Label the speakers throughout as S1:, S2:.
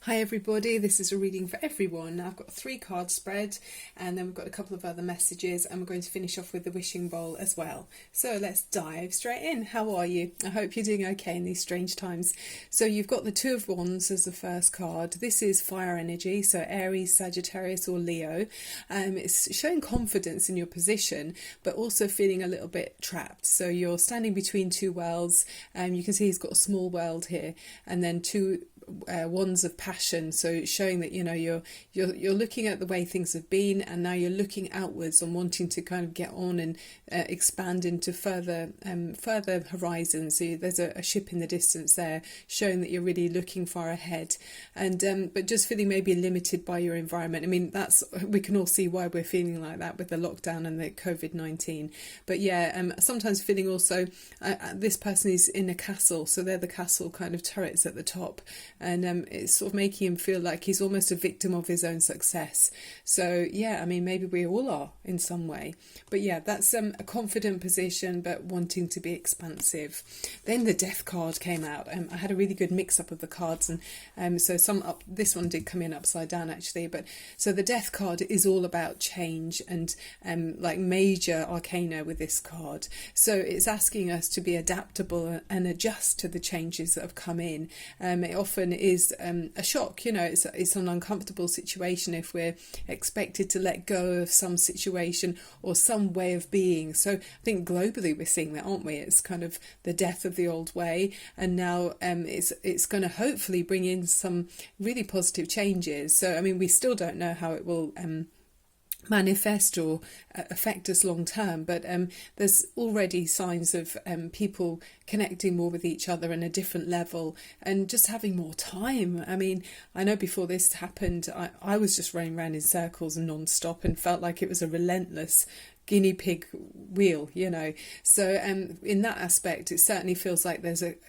S1: Hi everybody, this is a reading for everyone. I've got 3 card spread and then we've got a couple of other messages and we're going to finish off with the wishing bowl as well. So let's dive straight in. How are you? I hope you're doing okay in these strange times. So you've got the 2 of Wands as the first card. This is fire energy, so Aries, Sagittarius or Leo. It's showing confidence in your position but also feeling a little bit trapped. So you're standing between 2 worlds. You can see he's got a small world here and then 2 wands of passion, so showing that you're looking at the way things have been and now you're looking outwards and wanting to kind of get on and expand into further horizons. So there's a ship in the distance there showing that you're really looking far ahead, and but just feeling maybe limited by your environment. I mean, we can all see why we're feeling like that with the lockdown and the COVID-19, but sometimes feeling also this person is in a castle, so they're the castle kind of turrets at the top, and it's sort of making him feel like he's almost a victim of his own success. So I mean, maybe we all are in some way, but that's a confident position but wanting to be expansive. Then the Death card came out. I had a really good mix up of the cards, and so this one did come in upside down actually, but so the Death card is all about change and like major arcana with this card. So it's asking us to be adaptable and adjust to the changes that have come in. It often is a shock, it's an uncomfortable situation if we're expected to let go of some situation or some way of being. So I think globally we're seeing that, aren't we? It's kind of the death of the old way, and now it's going to hopefully bring in some really positive changes. So I mean, we still don't know how it will manifest or affect us long term, but there's already signs of people connecting more with each other in a different level and just having more time. I mean, I know before this happened I was just running around in circles and non-stop and felt like it was a relentless guinea pig wheel, so in that aspect it certainly feels like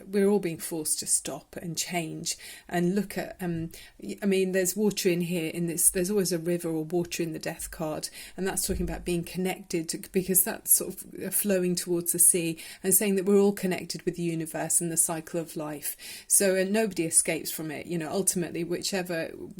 S1: we're all being forced to stop and change and look at I mean, there's water in here in this, there's always a river or water in the Death card, and that's talking about being connected because that's sort of flowing towards the sea and saying that we're all connected with the universe and the cycle of life. So nobody escapes from it, ultimately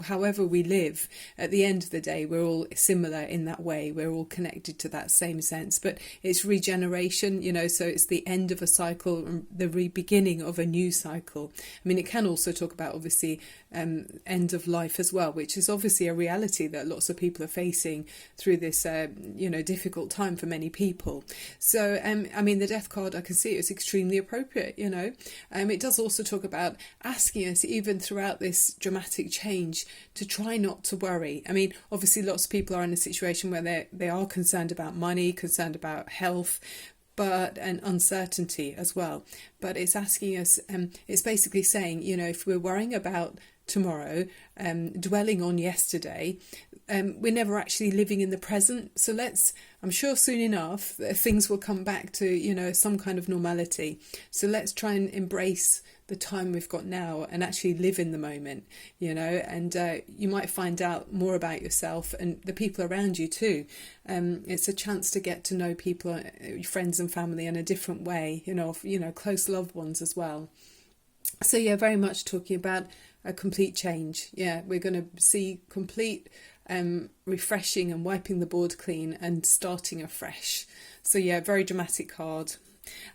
S1: however we live, at the end of the day we're all similar in that way, we're all connected to that same sense, but it's regeneration, so it's the end of a cycle and the beginning of a new cycle. I mean, it can also talk about obviously end of life as well, which is obviously a reality that lots of people are facing through this difficult time for many people. So I mean, the Death card, I can see it's extremely appropriate. It does also talk about asking us even throughout this dramatic change to try not to worry. I mean, obviously lots of people are in a situation where they are concerned about money, concerned about health, and uncertainty as well. But it's asking us, it's basically saying, if we're worrying about tomorrow, dwelling on yesterday, we're never actually living in the present. So I'm sure soon enough things will come back to some kind of normality. So let's try and embrace the time we've got now and actually live in the moment, and you might find out more about yourself and the people around you too. It's a chance to get to know people, friends and family in a different way, close loved ones as well. So very much talking about a complete change. We're going to see complete refreshing and wiping the board clean and starting afresh. So very dramatic card.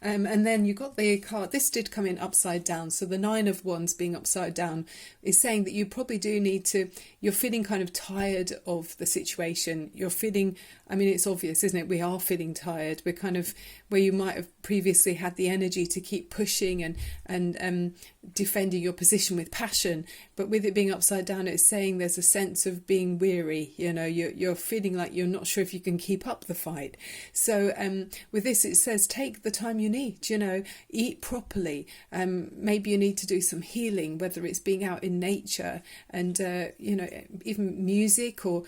S1: And then you got the card, this did come in upside down, so the 9 of Wands being upside down is saying that you probably do need to, you're feeling kind of tired of the situation, you're feeling, I mean, it's obvious, isn't it, we are feeling tired, we're kind of where you might have previously had the energy to keep pushing and defending your position with passion, but with it being upside down it's saying there's a sense of being weary, you're feeling like you're not sure if you can keep up the fight. So with this it says take the time you need, eat properly, maybe you need to do some healing, whether it's being out in nature and even music or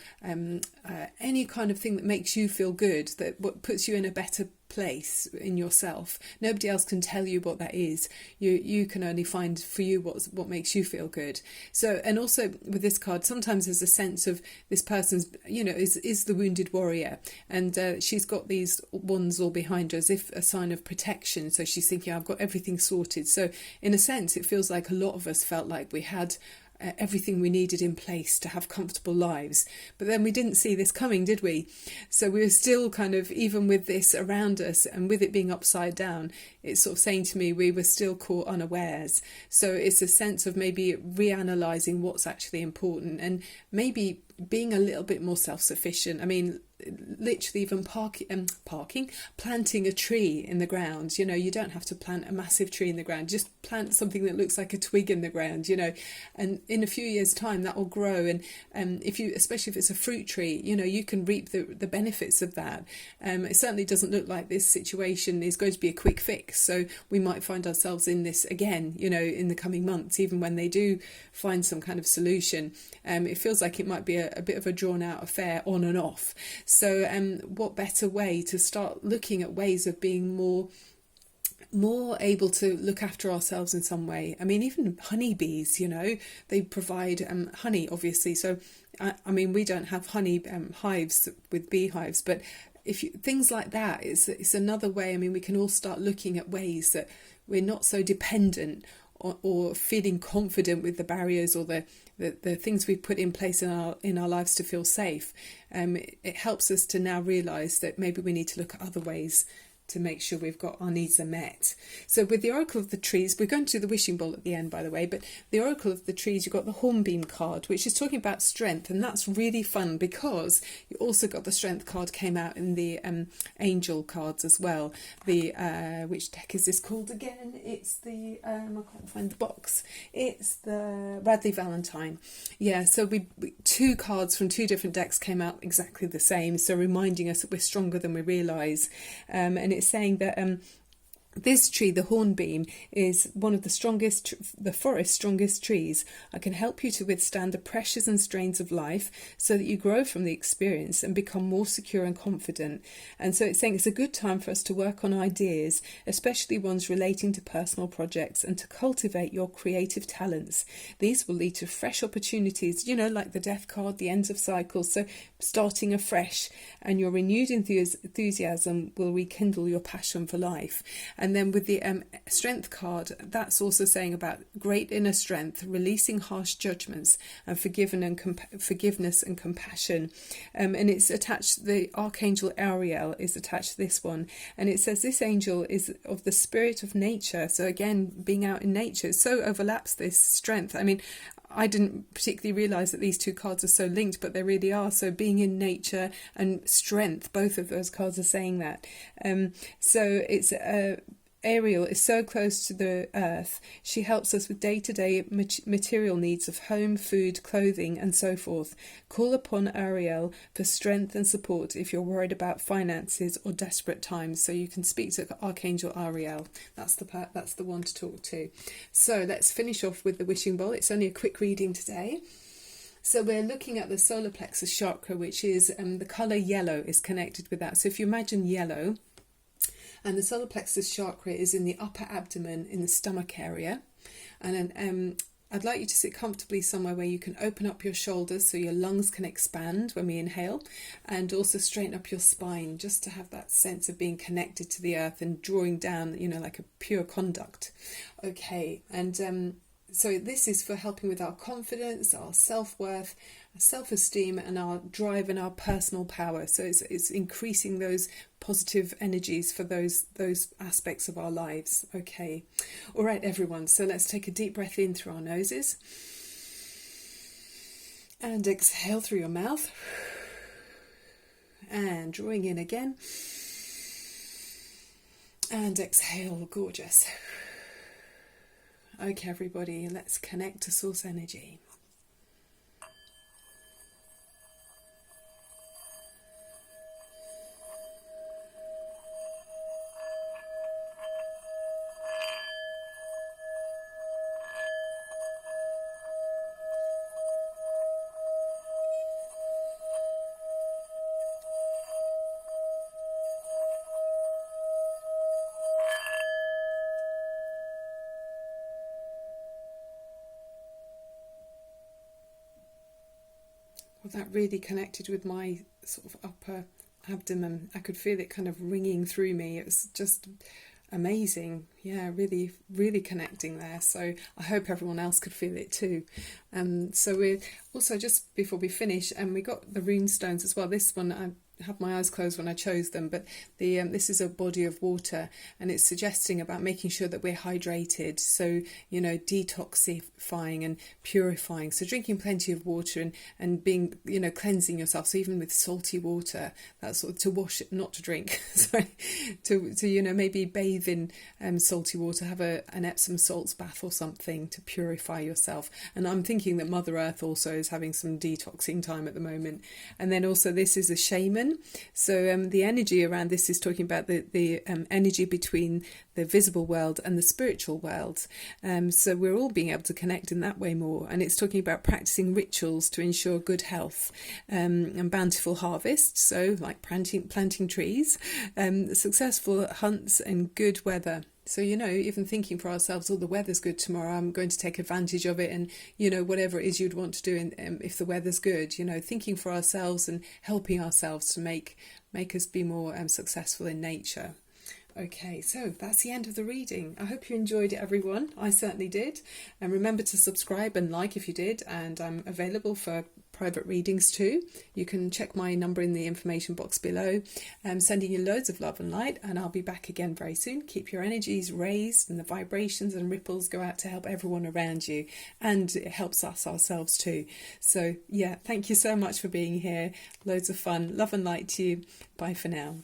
S1: any kind of thing that makes you feel good, that what puts you in a better place in yourself. Nobody else can tell you what that is. You can only find for you what makes you feel good. So, and also with this card, sometimes there's a sense of this person's, is the wounded warrior, and she's got these wands all behind her as if a sign of protection. So she's thinking, I've got everything sorted. So in a sense, it feels like a lot of us felt like we had everything we needed in place to have comfortable lives. But then we didn't see this coming, did we? So we were still kind of, even with this around us and with it being upside down, it's sort of saying to me we were still caught unawares. So it's a sense of maybe reanalyzing what's actually important, and maybe being a little bit more self-sufficient. I mean, literally even planting a tree in the ground. You know, you don't have to plant a massive tree in the ground, just plant something that looks like a twig in the ground, you know, and in a few years' time that will grow. And if you, especially if it's a fruit tree, you know, you can reap the benefits of that. It certainly doesn't look like this situation is going to be a quick fix, so we might find ourselves in this again, you know, in the coming months, even when they do find some kind of solution. It feels like it might be a bit of a drawn out affair on and off. So what better way to start looking at ways of being more able to look after ourselves in some way. I mean, even honeybees, you know, they provide honey, obviously. So, I mean, we don't have honey hives with beehives, but things like that, it's another way. I mean, we can all start looking at ways that we're not so dependent or feeling confident with the barriers or the things we've put in place in our lives to feel safe. It helps us to now realise that maybe we need to look at other ways to make sure we've got our needs are met. So with the Oracle of the Trees, we're going to do the wishing bowl at the end, by the way, but the Oracle of the Trees, you've got the Hornbeam card, which is talking about strength, and that's really fun because you also got the Strength card came out in the Angel cards as well. The which deck is this called again? It's the I can't find the box. It's the Radley Valentine. Yeah, so we two cards from two different decks came out exactly the same, so reminding us that we're stronger than we realise. And it's saying that this tree, the hornbeam, is one of the forest's strongest trees. I can help you to withstand the pressures and strains of life so that you grow from the experience and become more secure and confident. And so it's saying it's a good time for us to work on ideas, especially ones relating to personal projects, and to cultivate your creative talents. These will lead to fresh opportunities, you know, like the Death card, the ends of cycles. So starting afresh, and your renewed enthusiasm will rekindle your passion for life. And then with the Strength card, that's also saying about great inner strength, releasing harsh judgments, and forgiveness and compassion. And it's attached, the Archangel Ariel is attached to this one. And it says this angel is of the spirit of nature. So again, being out in nature, so overlaps this strength. I mean, I didn't particularly realise that these two cards are so linked, but they really are. So being in nature and strength, both of those cards are saying that. So it's Ariel is so close to the earth. She helps us with day-to-day material needs of home, food, clothing, and so forth. Call upon Ariel for strength and support if you're worried about finances or desperate times. So you can speak to Archangel Ariel. That's the one to talk to. So let's finish off with the wishing bowl. It's only a quick reading today. So we're looking at the solar plexus chakra, which is the colour yellow is connected with that. So if you imagine yellow, and the solar plexus chakra is in the upper abdomen, in the stomach area. And I'd like you to sit comfortably somewhere where you can open up your shoulders so your lungs can expand when we inhale, and also straighten up your spine, just to have that sense of being connected to the earth and drawing down, you know, like a pure conduct. Okay, and so this is for helping with our confidence, our self-worth, our self-esteem, and our drive and our personal power. So it's increasing those positive energies for those aspects of our lives. Okay. All right, everyone. So let's take a deep breath in through our noses. And exhale through your mouth. And drawing in again. And exhale. Gorgeous. Okay, everybody, let's connect to source energy. Well, that really connected with my sort of upper abdomen. I could feel it kind of ringing through me. It was just, amazing. Yeah, really, really connecting there. So I hope everyone else could feel it too. So we're also, just before we finish, and we got the rune stones as well. This one, I had my eyes closed when I chose them, but the this is a body of water, and it's suggesting about making sure that we're hydrated. So, you know, detoxifying and purifying. So drinking plenty of water and being, you know, cleansing yourself. So even with salty water, that's sort of to wash it, not to drink. Sorry, to you know, maybe bathe in salty water, have an Epsom salts bath or something to purify yourself. And I'm thinking that Mother Earth also is having some detoxing time at the moment. And then also this is a shaman. So the energy around this is talking about the energy between the visible world and the spiritual world. So we're all being able to connect in that way more. And it's talking about practicing rituals to ensure good health and bountiful harvests. So like planting trees, successful hunts and good weather. So, you know, even thinking for ourselves, oh, the weather's good tomorrow, I'm going to take advantage of it. And, you know, whatever it is you'd want to do if the weather's good, you know, thinking for ourselves and helping ourselves to make us be more successful in nature. Okay, so that's the end of the reading. I hope you enjoyed it, everyone. I certainly did. And remember to subscribe and like if you did. And I'm available for private readings too. You can check my number in the information box below. I'm sending you loads of love and light, and I'll be back again very soon. Keep your energies raised, and the vibrations and ripples go out to help everyone around you, and it helps us ourselves too. So yeah, thank you so much for being here. Loads of fun. Love and light to you. Bye for now.